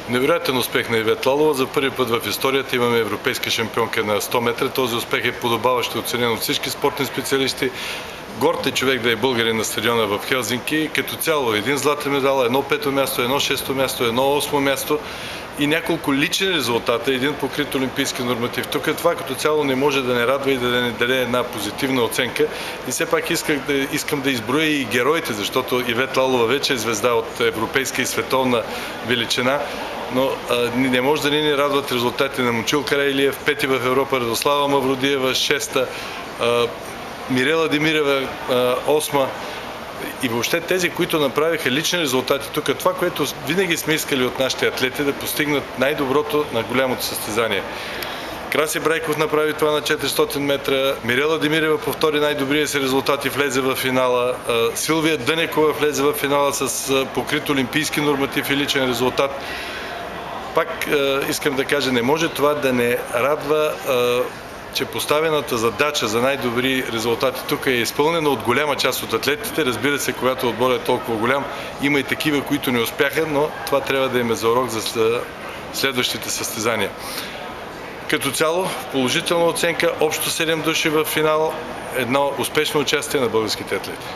Невероятен успех на Ивет Лалова. За първи път в историята имаме европейска шампионка на 100 метра. Този успех е подобаващ и оценен от всички спортни специалисти. Горд е човек да е българин на стадиона в Хелзинки. Като цяло един златен медал, едно пето място, едно шесто място, едно осмо място и няколко лични резултата, един покрит олимпийски норматив. Тук това като цяло не може да не радва и да не даде една позитивна оценка. И все пак искам да изброя и героите, защото Ивет Лалова вече е звезда от европейска и световна величина. Но не може да ни радват резултати на Момчил Караилиев, пети в Европа, Радослава Мавродиева, шеста, Мирела Демирева, осма. И въобще тези, които направиха лични резултати тук, това, което винаги сме искали от нашите атлети, да постигнат най-доброто на голямото състезание. Краси Брайков направи това на 400 метра, Мирела Демирева повтори най-добрия си резултат и влезе в финала, Силвия Дънекова влезе в финала с покрит олимпийски норматив и личен резултат. Пак искам да кажа, не може това да не радва, че поставената задача за най-добри резултати тук е изпълнена от голяма част от атлетите. Разбира се, когато отборът е толкова голям, има и такива, които не успяха, но това трябва да им е за урок за следващите състезания. Като цяло, положителна оценка, общо 7 души в финал, едно успешно участие на българските атлети.